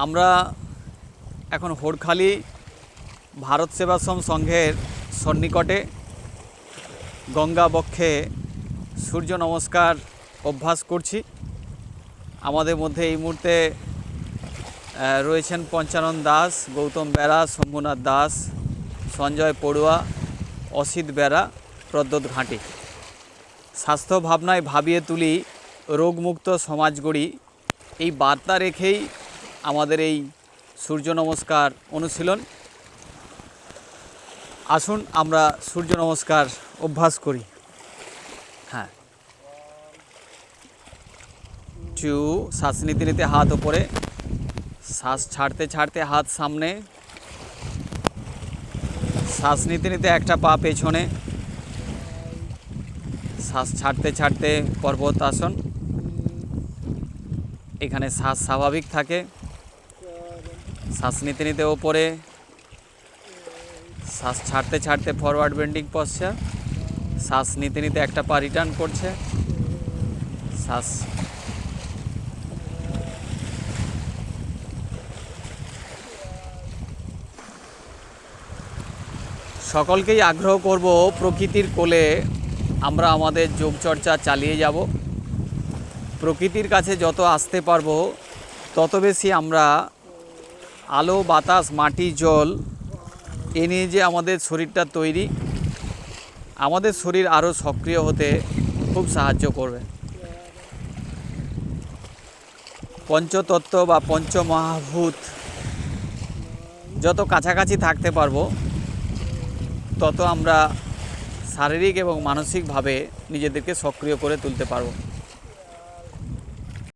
আমরা এখন হোড়খালি ভারত সেবাশ্রম সংঘের সন্নিকটে গঙ্গা বক্ষে সূর্য নমস্কার অভ্যাস করছি। আমাদের মধ্যে এই মুহূর্তে রয়েছেন পঞ্চানন দাস, গৌতম বেরা, শম্ভুনাথ দাস, সঞ্জয় পড়ুয়া, অসিত বেরা, প্রদ্যোৎ ঘাঁটি। স্বাস্থ্য ভাবনায় ভাবিয়ে তুলি, রোগমুক্ত সমাজ গড়ি, এই বার্তা রেখেই আমাদের এই সূর্য নমস্কার অনুশীলন। আসুন আমরা সূর্য নমস্কার অভ্যাস করি। হ্যাঁ, শ্বাস নিতে নিতে হাত ওপরে, শ্বাস ছাড়তে ছাড়তে হাত সামনে, শ্বাস নিতে নিতে একটা পা পেছনে, শ্বাস ছাড়তে ছাড়তে পর্বতাসন। এখানে শ্বাস স্বাভাবিক থাকে। শ্বাস নিতে নিতে ওপরে, শ্বাস ছাড়তে ছাড়তে ফরওয়ার্ড বেন্ডিং পশ্চার। শ্বাস নিতে নিতে একটা পা রিটার্ন করছে। শ্বাস সকলকেই আগ্রহ করব, প্রকৃতির কোলে আমরা আমাদের যোগচর্চা চালিয়ে যাব। প্রকৃতির কাছে যত আসতে পারবো তত বেশি আমরা আলো, বাতাস, মাটি, জল এ নিয়ে যে আমাদের শরীরটা তৈরি, আমাদের শরীর আরও সক্রিয় হতে খুব সাহায্য করবে। পঞ্চতত্ত্ব বা পঞ্চমহাভূত যত কাছাকাছি থাকতে পারবো তত আমরা শারীরিক এবং মানসিকভাবে নিজেদেরকে সক্রিয় করে তুলতে পারবো।